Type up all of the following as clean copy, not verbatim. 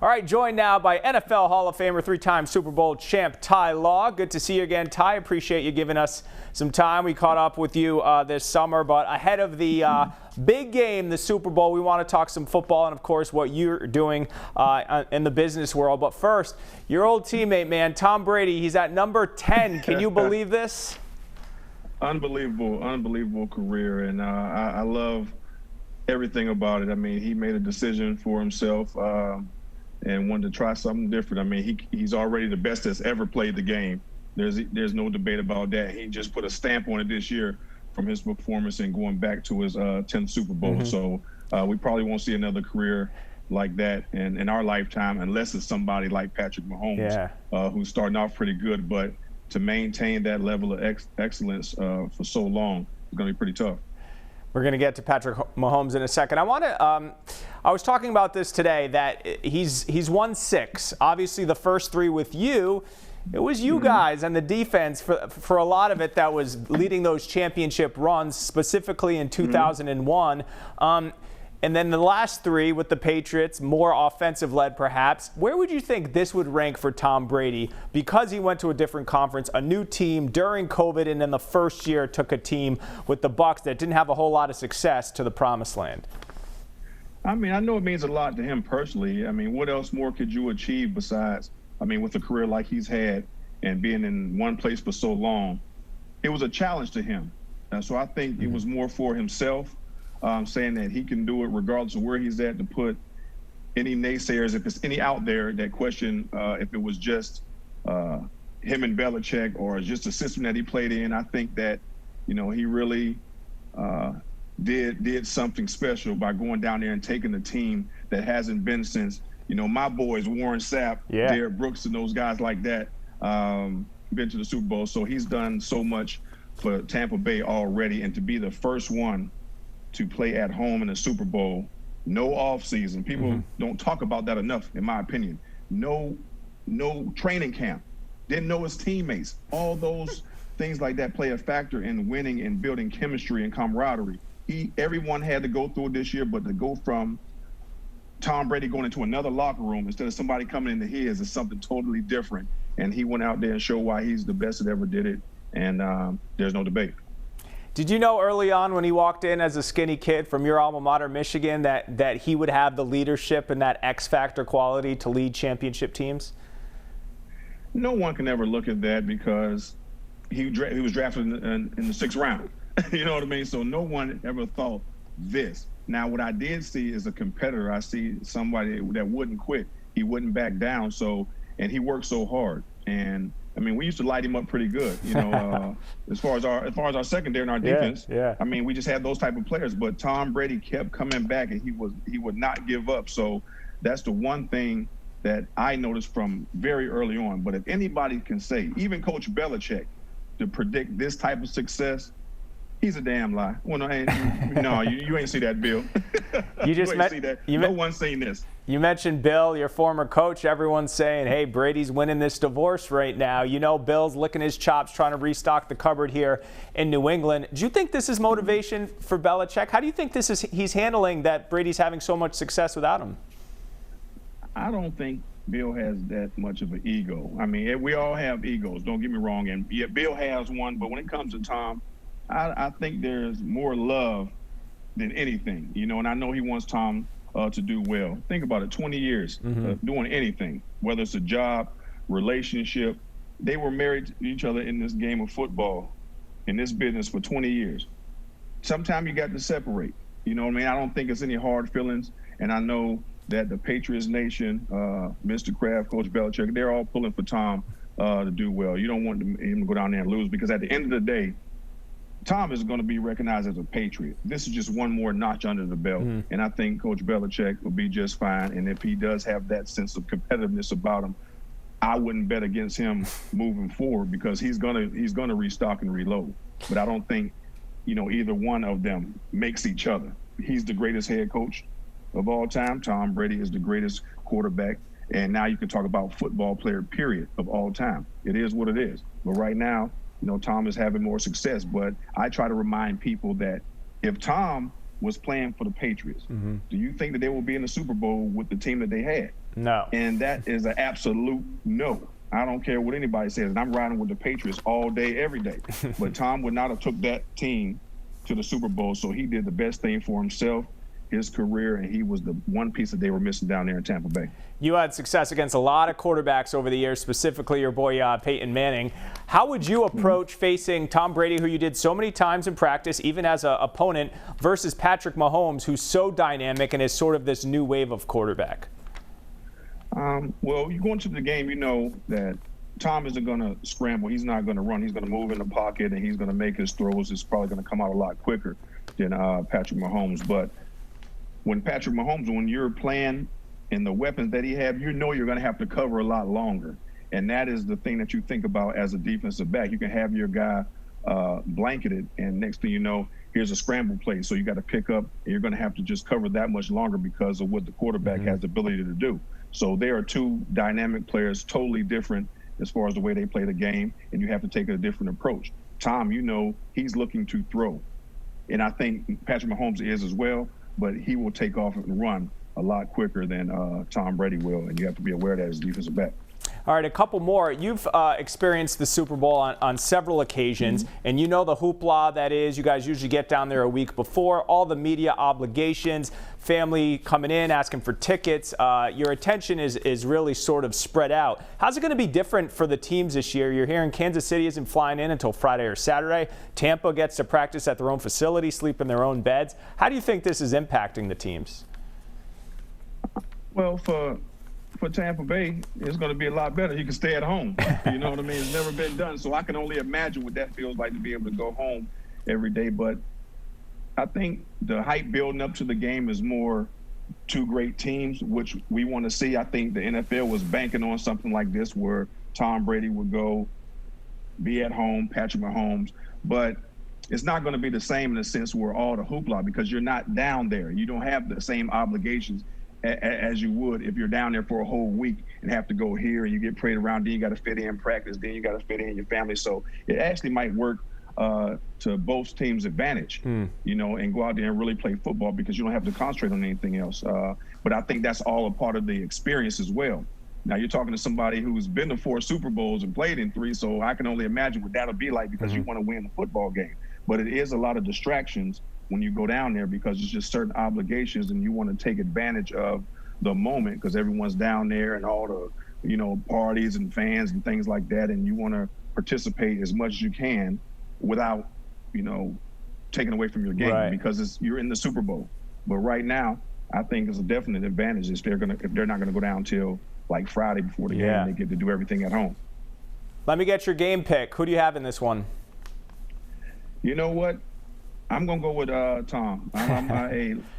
All right, joined now by NFL Hall of Famer, three-time Super Bowl champ Ty Law. Good to see you again, Ty. Appreciate you giving us some time. We caught up with you this summer, but ahead of the big game, the Super Bowl, we want to talk some football and, of course, what you're doing in the business world. But first, your old teammate, man, Tom Brady, he's at number 10. Can you believe this? Unbelievable career, and I love everything about it. I mean, he made a decision for himself and wanted to try something different. I mean, he's already the best that's ever played the game. There's no debate about that. He just put a stamp on it this year from his performance and going back to his 10th Super Bowl. So we probably won't see another career like that in our lifetime unless it's somebody like Patrick Mahomes, who's starting off pretty good. But to maintain that level of excellence for so long is going to be pretty tough. We're going to get to Patrick Mahomes in a second. I was talking about this today, that he's won 6. Obviously, the first 3 with you. It was you guys and the defense for a lot of it that was leading those championship runs, specifically in 2001. And then the last 3 with the Patriots, more offensive-led perhaps. Where would you think this would rank for Tom Brady? Because he went to a different conference, a new team during COVID, and then the first year took a team with the Bucs that didn't have a whole lot of success to the promised land. I mean, I know it means a lot to him personally. I mean, what else more could you achieve besides, I mean, with a career like he's had and being in one place for so long? It was a challenge to him. So I think it was more for himself. Saying that he can do it regardless of where he's at, to put any naysayers, if there's any out there that question if it was just him and Belichick or just a system that he played in. I think that, you know, he really did something special by going down there and taking the team that hasn't been since, you know, my boys, Warren Sapp, Derek Brooks, and those guys like that, been to the Super Bowl. So he's done so much for Tampa Bay already, and to be the first one to play at home in a Super Bowl, no offseason. People don't talk about that enough, in my opinion. No training camp. Didn't know his teammates. All those things like that play a factor in winning and building chemistry and camaraderie. Everyone had to go through it this year, but to go from Tom Brady going into another locker room instead of somebody coming into his is something totally different. And he went out there and showed why he's the best that ever did it. And there's no debate. Did you know early on when he walked in as a skinny kid from your alma mater, Michigan, that he would have the leadership and that X-factor quality to lead championship teams? No one can ever look at that because he was drafted in the 6th round. You know what I mean? So no one ever thought this. Now, what I did see is a competitor. I see somebody that wouldn't quit. He wouldn't back down. And he worked so hard. And I mean, we used to light him up pretty good, you know, as far as our secondary and our defense. I mean, we just had those type of players. But Tom Brady kept coming back, and he would not give up. So that's the one thing that I noticed from very early on. But if anybody can say, even Coach Belichick, to predict this type of success, he's a damn lie. Well, no, you ain't see that, Bill. You just ain't see that. No one's seen this. You mentioned Bill, your former coach. Everyone's saying, hey, Brady's winning this divorce right now. You know, Bill's licking his chops trying to restock the cupboard here in New England. Do you think this is motivation for Belichick? How do you think he's handling that Brady's having so much success without him? I don't think Bill has that much of an ego. I mean, we all have egos, don't get me wrong. And yeah, Bill has one, but when it comes to Tom, I think there's more love than anything, you know, and I know he wants Tom to do well. Think about it, 20 years doing anything, whether it's a job, relationship. They were married to each other in this game of football, in this business for 20 years. Sometimes you got to separate, you know what I mean? I don't think it's any hard feelings, and I know that the Patriots Nation, Mr. Kraft, Coach Belichick, they're all pulling for Tom to do well. You don't want him to go down there and lose, because at the end of the day, Tom is going to be recognized as a Patriot. This is just one more notch under the belt. And I think Coach Belichick will be just fine. And if he does have that sense of competitiveness about him, I wouldn't bet against him moving forward, because he's gonna restock and reload. But I don't think, you know, either one of them makes each other. He's the greatest head coach of all time. Tom Brady is the greatest quarterback. And now you can talk about football player, period, of all time. It is what it is. But right now, you know, Tom is having more success. But I try to remind people that if Tom was playing for the Patriots, do you think that they will be in the Super Bowl with the team that they had? No. And that is an absolute no. I don't care what anybody says. And I'm riding with the Patriots all day, every day. But Tom would not have took that team to the Super Bowl. So he did the best thing for himself, his career, and he was the one piece that they were missing down there in Tampa Bay. You had success against a lot of quarterbacks over the years, specifically your boy Peyton Manning. How would you approach facing Tom Brady, who you did so many times in practice, even as an opponent, versus Patrick Mahomes, who's so dynamic and is sort of this new wave of quarterback? Well, you go into the game, you know that Tom isn't going to scramble. He's not going to run. He's going to move in the pocket, and he's going to make his throws. It's probably going to come out a lot quicker than Patrick Mahomes. But when Patrick Mahomes, when you're playing and the weapons that he have, you know you're going to have to cover a lot longer. And that is the thing that you think about as a defensive back. You can have your guy blanketed, and next thing you know, here's a scramble play. So you got to pick up, and you're going to have to just cover that much longer because of what the quarterback has the ability to do. So there are two dynamic players, totally different as far as the way they play the game, and you have to take a different approach. Tom, you know, he's looking to throw. And I think Patrick Mahomes is as well, but he will take off and run a lot quicker than Tom Brady will, and you have to be aware of that as a defensive back. All right, a couple more. You've experienced the Super Bowl on several occasions, and you know the hoopla that is. You guys usually get down there a week before, all the media obligations, family coming in, asking for tickets. Your attention is really sort of spread out. How's it going to be different for the teams this year? You're hearing Kansas City isn't flying in until Friday or Saturday. Tampa gets to practice at their own facility, sleep in their own beds. How do you think this is impacting the teams? Well, for Tampa Bay, it's going to be a lot better. You can stay at home. You know what I mean? It's never been done. So I can only imagine what that feels like to be able to go home every day. But I think the hype building up to the game is more two great teams, which we want to see. I think the NFL was banking on something like this where Tom Brady would go be at home, Patrick Mahomes. But it's not going to be the same in the sense where all the hoopla, because you're not down there. You don't have the same obligations as you would if you're down there for a whole week and have to go here and you get prayed around, then you got to fit in practice, then you got to fit in your family. So it actually might work to both teams' advantage, you know, and go out there and really play football because you don't have to concentrate on anything else. But I think that's all a part of the experience as well. Now you're talking to somebody who's been to 4 Super Bowls and played in 3, so I can only imagine what that'll be like because you want to win the football game. But it is a lot of distractions when you go down there because it's just certain obligations and you want to take advantage of the moment because everyone's down there and all the, you know, parties and fans and things like that, and you want to participate as much as you can without, you know, taking away from your game because you're in the Super Bowl. But right now, I think it's a definite advantage if they're not gonna go down till like Friday before the game and they get to do everything at home. Let me get your game pick. Who do you have in this one? You know what? I'm going to go with Tom.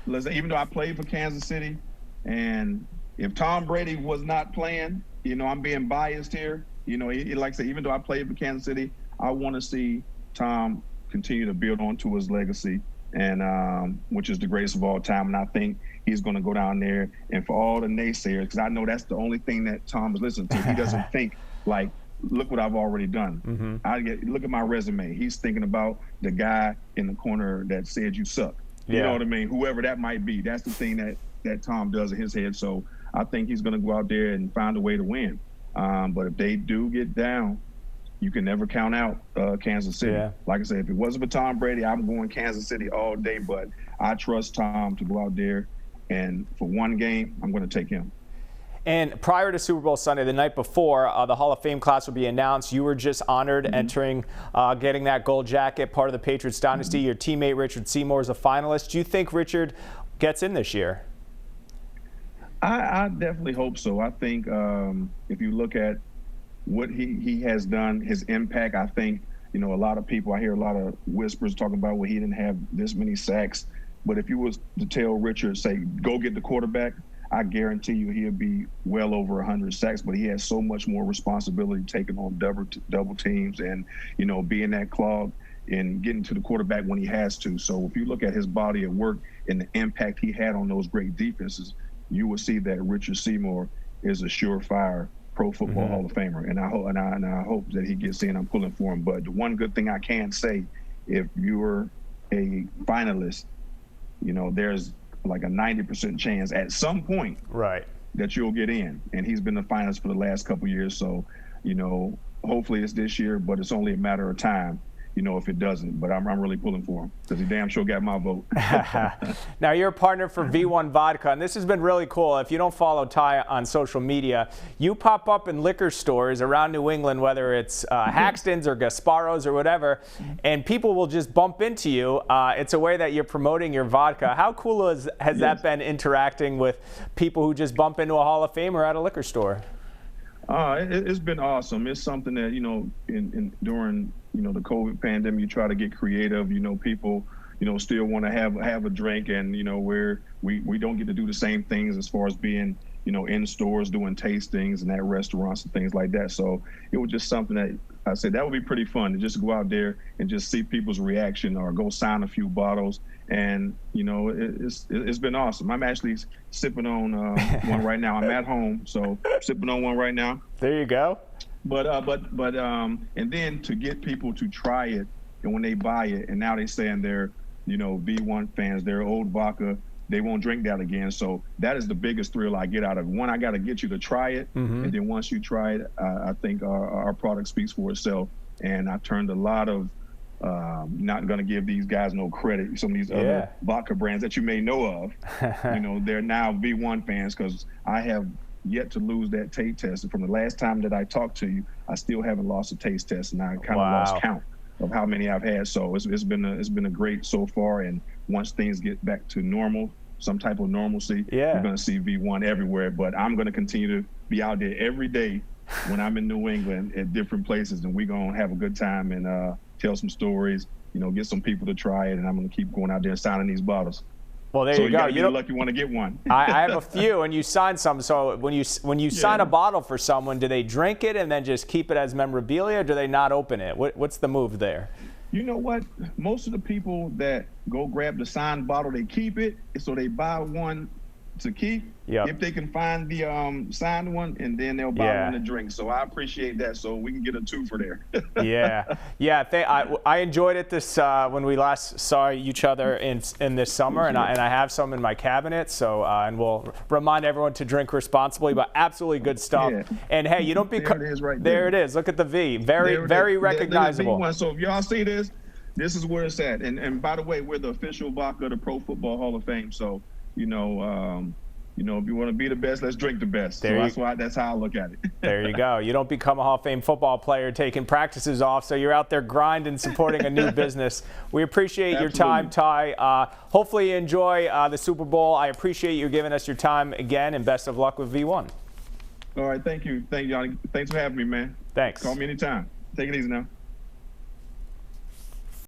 Listen, even though I played for Kansas City, and if Tom Brady was not playing, you know, I'm being biased here. You know, like I said, even though I played for Kansas City, I want to see Tom continue to build onto his legacy, and which is the greatest of all time. And I think he's going to go down there, and for all the naysayers, because I know that's the only thing that Tom is listening to. He doesn't think like, look what I've already done. Look at my resume. He's thinking about the guy in the corner that said you suck. You know what I mean? Whoever that might be. That's the thing that Tom does in his head. So I think he's going to go out there and find a way to win. But if they do get down, you can never count out Kansas City. Like I said, if it wasn't for Tom Brady, I'm going Kansas City all day. But I trust Tom to go out there, and for one game, I'm going to take him. And prior to Super Bowl Sunday, the night before, the Hall of Fame class would be announced. You were just honored entering, getting that gold jacket, part of the Patriots dynasty. Your teammate Richard Seymour is a finalist. Do you think Richard gets in this year? I definitely hope so. I think if you look at what he has done, his impact, I think, you know, a lot of people, I hear a lot of whispers talking about, well, he didn't have this many sacks. But if you was to tell Richard, say, go get the quarterback, I guarantee you he'll be well over 100 sacks, but he has so much more responsibility taking on double teams and, you know, being that clog and getting to the quarterback when he has to. So if you look at his body of work and the impact he had on those great defenses, you will see that Richard Seymour is a surefire Pro Football Hall of Famer. And I hope that he gets in. I'm pulling for him. But the one good thing I can say, if you're a finalist, you know, there's like a 90% chance at some point that you'll get in. And he's been the finalist for the last couple of years. So, hopefully it's this year, but it's only a matter of time, if it doesn't. But I'm really pulling for him because he damn sure got my vote. Now, you're a partner for V1 Vodka, and this has been really cool. If you don't follow Ty on social media, you pop up in liquor stores around New England, whether it's Haxton's or Gasparo's or whatever, and people will just bump into you. It's a way that you're promoting your vodka. How cool has that been, interacting with people who just bump into a Hall of Famer at a liquor store? It's been awesome. It's something that, during, the COVID pandemic, you try to get creative. People, still want to have a drink, and, where we don't get to do the same things as far as being, in stores doing tastings and at restaurants and things like that. So it was just something that I said that would be pretty fun to just go out there and just see people's reaction or go sign a few bottles. And, it's been awesome. I'm actually sipping on one right now. I'm at home, so sipping on one right now. There you go. But and then to get people to try it, and when they buy it, and now they're saying they're, V1 fans, they're old vodka, they won't drink that again. So that is the biggest thrill I get out of it. One, I got to get you to try it, and then once you try it, I think our product speaks for itself. And I've turned a lot of, not going to give these guys no credit, some of these other vodka brands that you may know of, they're now V1 fans, because I have yet to lose that taste test. And from the last time that I talked to you, I still haven't lost a taste test, and I kind of lost count of how many I've had. So it's been a great so far. And once things get back to normal, some type of normalcy, you're going to see V1 everywhere. But I'm going to continue to be out there every day when I'm in New England at different places, and we're going to have a good time and tell some stories, get some people to try it, and I'm going to keep going out there and signing these bottles. Well, there you go. Gotta be the lucky one to get one. I have a few, and you sign some. So when you sign a bottle for someone, do they drink it and then just keep it as memorabilia, or do they not open it? What's the move there? You know what? Most of the people that go grab the signed bottle, they keep it, so they buy one to keep. If they can find the signed one, and then they'll buy one to drink. So I appreciate that. So we can get a twofer there. I enjoyed it this when we last saw each other in this summer, and I have some in my cabinet. So and we'll remind everyone to drink responsibly, but absolutely good stuff. And hey, you don't be there it is right there. It is. Look at the V. Very recognizable. So if y'all see this, this is where it's at. And by the way, we're the official vodka of the Pro Football Hall of Fame. So if you want to be the best, let's drink the best. That's how I look at it. There you go. You don't become a Hall of Fame football player taking practices off, so you're out there grinding, supporting a new business. We appreciate your time, Ty. Hopefully you enjoy the Super Bowl. I appreciate you giving us your time again, and best of luck with V1. All right, thank you. Thank you, Yianni. Thanks for having me, man. Thanks. Call me anytime. Take it easy now.